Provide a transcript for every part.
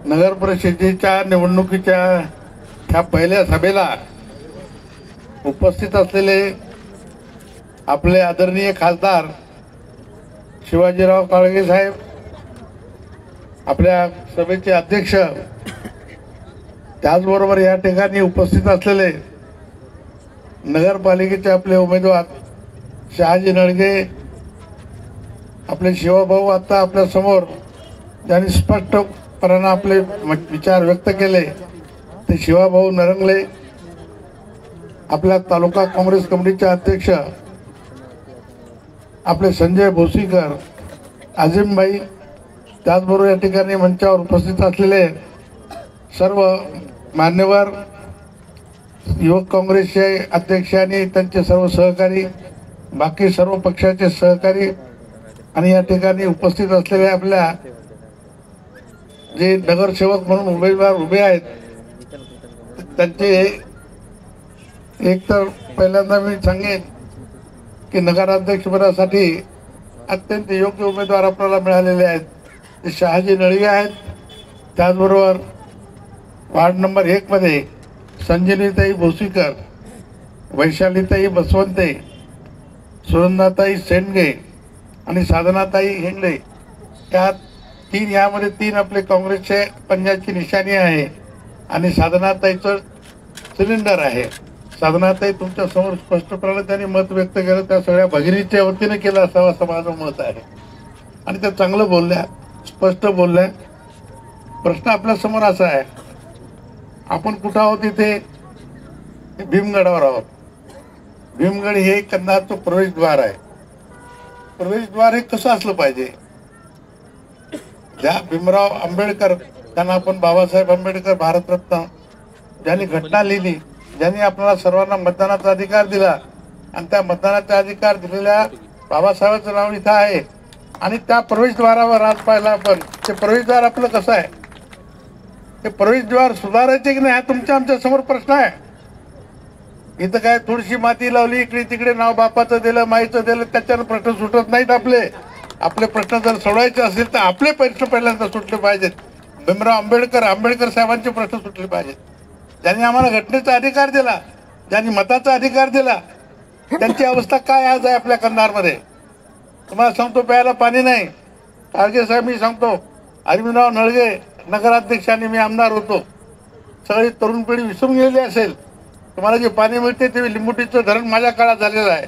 नगर परिषदेच्या निवडणुकीच्या ह्या पहिल्या सभेला उपस्थित असलेले आपले आदरणीय खासदार शिवाजीराव काळगे साहेब, आपल्या सभेचे अध्यक्ष, त्याचबरोबर या ठिकाणी उपस्थित असलेले नगरपालिकेचे आपले उमेदवार शहाजी नळगे, आपले शिवभाऊ आता आपल्या समोर ज्यांनी स्पष्टपणे आपले विचार व्यक्त केले ते शिवाभाऊ नरंगले, आपल्या तालुका काँग्रेस कमिटीचे अध्यक्ष आपले संजय भोसीकर, आझिमभाई, त्याचबरोबर या ठिकाणी मंचावर उपस्थित असलेले सर्व मान्यवर युवक काँग्रेसचे अध्यक्ष आणि त्यांचे सर्व सहकारी, बाकी सर्व पक्षाचे सहकारी आणि या ठिकाणी उपस्थित असलेले आपल्या जे नगरसेवक म्हणून उमेदवार उभे आहेत त्यांचे एक तर पहिल्यांदा मी सांगेन की नगराध्यक्षपदासाठी अत्यंत योग्य उमेदवार आपल्याला मिळालेले आहेत ते शहाजी नळगे आहेत. त्याचबरोबर वार्ड नंबर 1 मध्ये संजनीताई भोसीकर, वैशालीताई बसवंते, सुनंदाताई सेंडगे आणि साधनाताई हेंगडे या यामध्ये 3 आपले काँग्रेसचे पंजाची निशाणी आहे आणि साधनाताईचं सिलेंडर आहे. साधनाताई तुमच्या समोर स्पष्टपणे त्यांनी मत व्यक्त केलं, त्या सगळ्या भगिनीच्या वतीने केलं असावं असं माझं मत आहे आणि त्या चांगलं बोलल्या, स्पष्ट बोलल्या. प्रश्न आपल्या समोर असा आहे, आपण कुठं आहोत? इथे भीमगडावर आहोत. भीमगड हे कंधारचं प्रवेशद्वार आहे. प्रवेशद्वार हे कसं असलं पाहिजे? ज्या भीमराव आंबेडकर, त्यांना आपण बाबासाहेब आंबेडकर भारतरत्न, ज्यांनी घटना लिहिली, ज्यांनी आपल्याला सर्वांना मतदानाचा अधिकार दिला आणि त्या मतदानाचा अधिकार दिलेल्या बाबासाहेबांचं नाव इथं आहे आणि त्या प्रवेशद्वारावर आज पाहिला आपण ते प्रवेशद्वार आपलं कसं आहे? ते प्रवेशद्वार सुधारायचे की नाही हा तुमच्या आमच्या समोर प्रश्न आहे. इथं काय थोडीशी माती लावली, इकडे तिकडे नाव बापाचं दिलं, माईचं दिलं, त्याच्यानं प्रश्न सुटत नाहीत. आपले प्रश्न जर सोडवायचे असेल तर आपले प्रश्न पहिल्यांदा सुटले पाहिजेत. भीमराव आंबेडकर साहेबांचे प्रश्न सुटले पाहिजेत. ज्यांनी आम्हाला घटनेचा अधिकार दिला, ज्यांनी मताचा अधिकार दिला, त्यांची अवस्था काय आज आहे आपल्या कंधारमध्ये? तुम्हाला सांगतो, प्यायला पाणी नाही. काळगे साहेब, मी सांगतो, अरविंदराव नळगे नगराध्यक्षांनी मी आमदार होतो, सगळी तरुण पिढी विसरून गेलेली असेल. तुम्हाला जे पाणी मिळते ते लिंबुटीचं धरण माझ्या काळात झालेलं आहे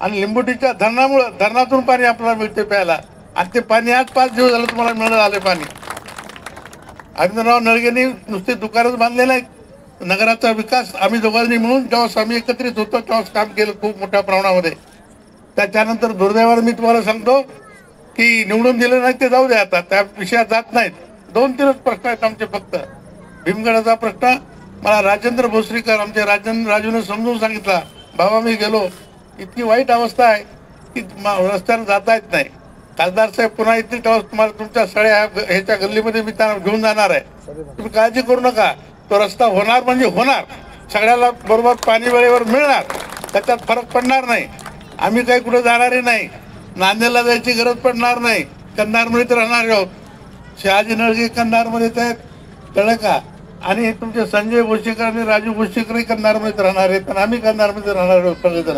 आणि लिंबुटीच्या धरणातून पाणी आपल्याला मिळते प्यायला आणि ते पाणी आज 5 दिवस झालं तुम्हाला मिळत आले पाणी. अरविंदराव नळगेंनी नुसते दुकानच बांधले नाही, नगराचा विकास आम्ही दोघांनी मिळून जेव्हा आम्ही एकत्रित होतो तेव्हाच काम केलं खूप मोठ्या प्रमाणामध्ये. त्याच्यानंतर दुर्दैवाने मी तुम्हाला सांगतो की निवडून दिलं नाही ते जाऊ द्या, आता त्या विषयात जात नाहीत. 2-3च प्रश्न आहेत आमचे फक्त. भीमगडाचा प्रश्न मला राजेंद्र भोसरीकर, आमचे राजूने समजून सांगितला, बाबा मी गेलो, इतकी वाईट अवस्था आहे की रस्त्यानं जाता येत नाही. खासदार साहेब पुन्हा येतील तेव्हा तुम्हाला तुमच्या सगळ्या ह्याच्या गल्लीमध्ये मी त्यांना घेऊन जाणार आहे, तुम्ही काळजी करू नका. तो रस्ता होणार म्हणजे होणार, सगळ्याला बरोबर पाणी वेळेवर मिळणार, त्याच्यात फरक पडणार नाही. आम्ही काही कुठे जाणारे नाही, नांदेडला जायची गरज पडणार नाही, कंधारमध्येच राहणार आहोत. शहाजी नळगे कंधारमध्येच आहेत, कळलं का? आणि तुमचे संजय भोसीकर आणि राजू भोसीकरही कंधारमध्येच राहणार आहेत आणि आम्ही कंधारमध्ये राहणार आहोत सगळेजण.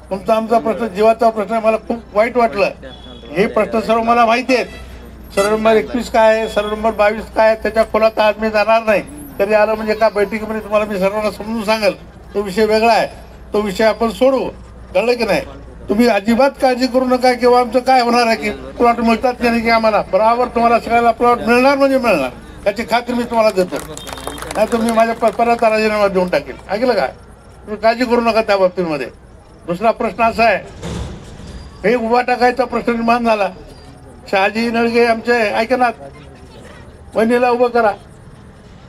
तुमचा आमचा प्रश्न जीवाचा प्रश्न आहे. मला खूप वाईट वाटलं. हे प्रश्न सर्व मला माहिती आहेत. सर्व नंबर 21 काय आहे, सर्व नंबर 22 काय आहे, त्याच्या खोलात आज मी जाणार नाही. तरी आलं म्हणजे का बैठकीमध्ये तुम्हाला मी सर्वांना समजून सांगेल. तो विषय वेगळा आहे, तो विषय आपण सोडू, कळलं की नाही? तुम्ही अजिबात काळजी करू नका किंवा आमचं काय होणार आहे की प्लॉट मिळतात की नाही, की आम्हाला बरोबर तुम्हाला सगळ्याला प्लॉट मिळणार म्हणजे मिळणार, त्याची खात्री मी तुम्हाला देतो. नाही तुम्ही माझ्या परत राजीनामा देऊन टाकेल, ऐकलं काय? तुम्ही काळजी करू नका त्या बाबतीमध्ये. दुसरा प्रश्न असा आहे, हे उभा टाकायचा प्रश्न निर्माण झाला. शहाजी नळगे आमचे ऐकनात, वहिनीला उभं करा.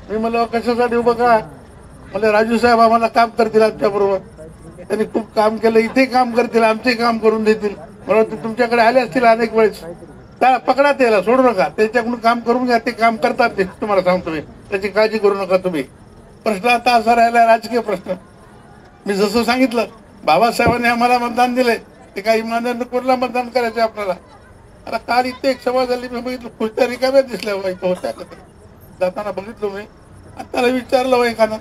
मी म्हणलं कशासाठी उभं करा? म्हणजे राजू साहेब आम्हाला काम करतील आमच्याबरोबर, त्यांनी खूप काम केलं, इथे काम करतील, आमचे काम करून देतील. मला ते तुमच्याकडे आले असतील अनेक वेळेस, त्या पकडा, त्याला सोडू नका, त्याच्याकडून काम करून घ्या. ते काम करतात, ते तुम्हाला सांगतो मी, त्याची काळजी करू नका तुम्ही. प्रश्न आता असा राहिला राजकीय प्रश्न. मी जसं सांगितलं, बाबासाहेबांनी आम्हाला मतदान दिले, ते काही इमानदारीने कोणाला मतदान करायचे आपल्याला. आता काल इथे एक सभा झाली, मी बघितलं खुर्च्या रिकाम्या दिसल्या, होत्या का? जाताना बघितलो मी. आणि त्याला विचारलं वय एकानं,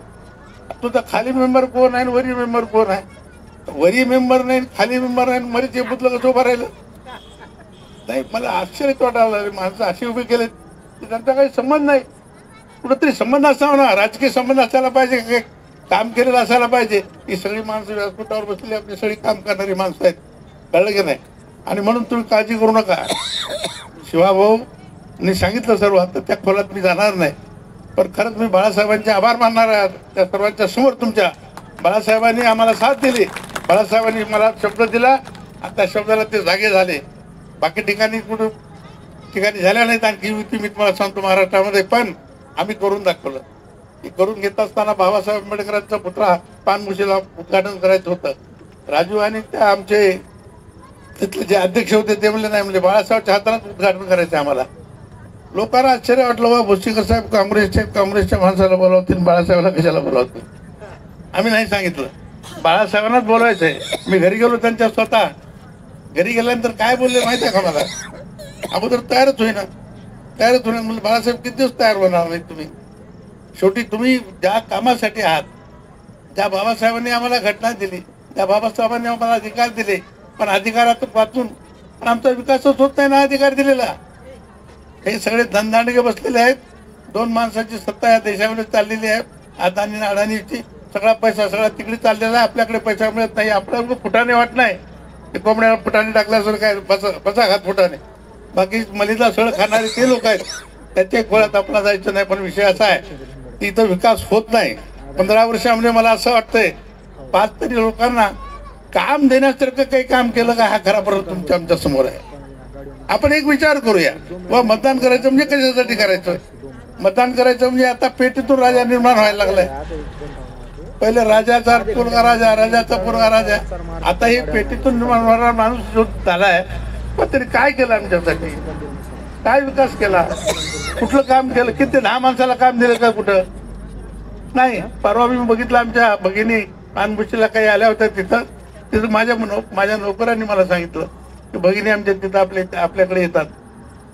तुझा खाली मेंबर कोण आहे वरी मेंबर कोण आहे? वरी मेंबर नाही खाली मेंबर नाही मरीचे पुतलं कसं उभं राहिलं? नाही, मला आश्चर्य वाटायला माणसं अशी उभी केले त्यांचा काही संबंध नाही. कुठंतरी संबंध असावा ना, राजकीय संबंध असायला पाहिजे, काही काम केलेलं असायला पाहिजे. ही सगळी माणसं व्यासपीठावर बसली आपली सगळी काम करणारी माणसं आहेत, कळलं की नाही? आणि म्हणून तुम्ही काळजी करू नका. शिवाभाऊनी सांगितलं सर्व, आता त्या खोलात मी जाणार नाही. पण खरंच मी बाळासाहेबांचे आभार मानणार आहे त्या सर्वांच्या समोर. तुमच्या बाळासाहेबांनी आम्हाला साथ दिली, बाळासाहेबांनी मला शब्द दिला आणि त्या शब्दाला ते जागे झाले. बाकी ठिकाणी कुठं ठिकाणी झाल्या नाहीत आणखी युती मी तुम्हाला सांगतो महाराष्ट्रामध्ये, पण आम्ही करून दाखवलं. हे करून घेत असताना बाबासाहेब आंबेडकरांचा पुतळा पानमुशीला उद्घाटन करायचं होतं. राजू आणि त्या आमचे तिथले जे अध्यक्ष होते ते म्हणले नाही, म्हणजे बाळासाहेबच्या हातानेच उद्घाटन करायचं आम्हाला. लोकांना आश्चर्य वाटलं, वा भोसीकर साहेब काँग्रेसच्या माणसाला बोलावतील, बाळासाहेबांना कशाला बोलावतील? आम्ही नाही सांगितलं, बाळासाहेबांनाच बोलायचंय. मी घरी गेलो त्यांच्या, स्वतः घरी गेल्यानंतर काय बोलले माहिती आहे का मला? अगोदर तयारच होईना म्हणजे बाळासाहेब किती दिवस तयार होणार नाही तुम्ही? शेवटी तुम्ही ज्या कामासाठी आहात, ज्या बाबासाहेबांनी आम्हाला घटना दिली, त्या बाबासाहेबांनी आम्हाला अधिकार दिले, पण अधिकारातून वाचून पण आमचा विकासच होत नाही ना अधिकार दिलेला. हे सगळे धनदांडगे बसलेले आहेत. दोन माणसाची सत्ता या देशामध्ये चाललेली आहे, अदानी आणि अडाणीची. सगळा पैसा सगळा तिकडे चाललेला आहे, आपल्याकडे पैसा मिळत नाही. आपल्याला फुटाने वाट नाही, ते कोंबड्याला फुटाने टाकल्यासर काय बसा खात फुटाने. बाकी मलिदा सळ खाणारे ते लोक आहेत, त्याच्या खोळ्यात आपला जायचं नाही. पण विषय असा आहे की इथं विकास होत नाही. 15 वर्षामध्ये मला असं वाटतंय 5 तरी लोकांना काम देण्यासारखं काही काम केलं का? हा खरा प्रश्न तुमच्या आमच्या समोर आहे. आपण एक विचार करूया, व मतदान करायचं म्हणजे कशासाठी करायचं? मतदान करायचं म्हणजे आता पेटीतून राजा निर्माण व्हायला लागलाय. पहिले राजाचा पोरगा राजा, राजाचा पोरगा राजा, आता हे पेटीतून निर्माण होणारा माणूस जो झालाय. पण तरी काय केलं आमच्यासाठी? काय विकास केला? कुठलं काम केलं? किती 10 माणसाला काम दिलं का? कुठं नाही. परवा मी बघितलं, आमच्या भगिनी पानबुशीला काही आल्या होत्या, तिथं माझ्या नोकरांनी मला सांगितलं की भगिनी आमच्या तिथं आपल्याकडे येतात.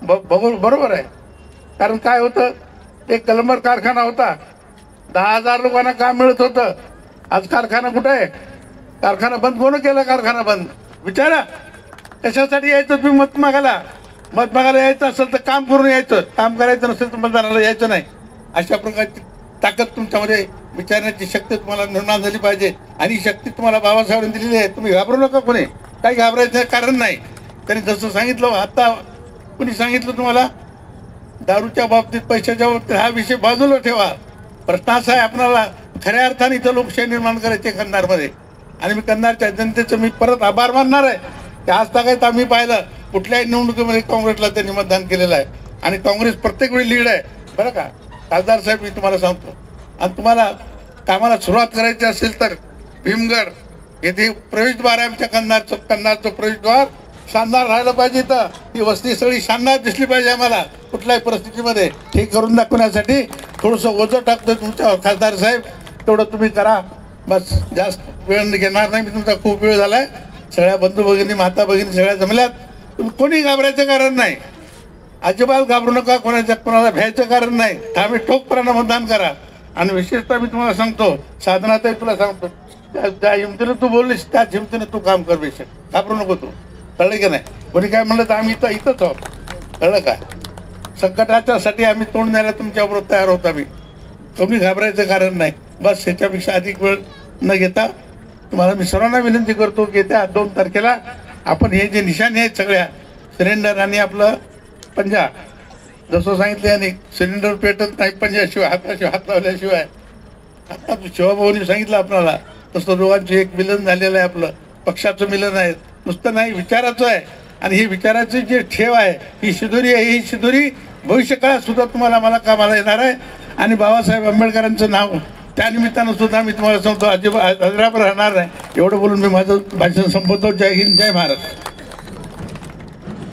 बरोबर आहे. कारण काय होतं, एक कलमर कारखाना होता, 10,000 लोकांना काम मिळत होतं. आज कारखाना कुठं आहे? कारखाना बंद. कोण केला कारखाना बंद? विचारा. कशासाठी यायचं तुम्ही? मत मागायला यायचं असेल तर काम करून यायचं, काम करायचं नसेल तर मतदानाला यायचं नाही. अशा प्रकारची ताकद तुमच्यामध्ये, विचारण्याची शक्ती तुम्हाला निर्माण झाली पाहिजे. आणि ही शक्ती तुम्हाला बाबासाहेबांनी दिलेली आहे. तुम्ही घाबरू नका. कोणी काही घाबरायचं कारण नाही. त्यांनी जसं सांगितलं, आता कुणी सांगितलं तुम्हाला दारूच्या बाबतीत, पैशाच्या बाबतीत, हा विषय बाजूला ठेवा. प्रश्न असा आहे, आपल्याला खऱ्या अर्थाने इथं लोकशाही निर्माण करायची कंधारमध्ये. आणि मी कंधारच्या जनतेचं मी परत आभार मानणार आहे की आज तक आम्ही पाहिलं कुठल्याही निवडणुकीमध्ये काँग्रेसला त्यांनी मतदान केलेलं आहे. आणि काँग्रेस प्रत्येक वेळी लीड आहे, बरं का खासदार साहेब? मी तुम्हाला सांगतो. आणि तुम्हाला कामाला सुरुवात करायची असेल तर भीमगड येथे प्रवेशद्वार आहे आमच्या कंधारचं प्रवेशद्वार शानदार राहिलं पाहिजे. तर ही वस्ती सगळी शानदार दिसली पाहिजे आम्हाला कुठल्याही परिस्थितीमध्ये. हे करून दाखवण्यासाठी थोडंसं ओझं टाकतोय तुमच्या खासदार साहेब, तेवढं तुम्ही करा बस. जास्त वेळ घेणार नाही मी तुमचा, खूप वेळ झालाय. सगळ्या बंधू भगिनी, माता भगिनी सगळ्या जमल्यात. तुम्ही कोणी घाबरायचं कारण नाही, अजिबात घाबरू नका. कोणाला भ्यायचं कारण नाही. आम्ही ठोकपणानं मतदान करा. आणि विशेषतः मी तुम्हाला सांगतो, साधनाताई तुला सांगतो, त्या हिमतीने तू बोललीस त्याच हिमतीने तू काम कर. बेशक घाबरू नको तू, कळलं की नाही? कोणी काय म्हणलं तर आम्ही इथंच आहोत, कळलं का? संकटाच्या साठी आम्ही तोंड द्यायला तुमच्याबरोबर तयार होतो. आम्ही तुम्ही घाबरायचं कारण नाही. बस ह्याच्यापेक्षा अधिक वेळ न घेता तुम्हाला मी सर्वांना विनंती करतो की त्या 2 तारखेला आपण हे जे निशाणे आहेत सगळ्या सिलेंडर आणि आपलं पंजा, जसं सांगितलं यांनी, सिलेंडर पेटत नाही पंजाशिवाय, हात लावल्याशिवाय. आता शिवाभाऊनी सांगितलं आपल्याला, तसं दोघांचं एक मिलन झालेलं आहे. आपलं पक्षाचं मिलन आहे, नुसतं नाही, विचाराचं आहे. आणि ही विचाराची जी ठेव आहे, ही शिदोरी आहे. ही शिदोरी भविष्यकाळात सुद्धा तुम्हाला मला कामाला येणार आहे. आणि बाबासाहेब आंबेडकरांचं नाव त्या निमित्तानं सुद्धा मी तुम्हाला सांगतो, अजिबात राहणार नाही. एवढं बोलून मी माझं भाषण संपवतो. जय हिंद, जय महाराष्ट्र.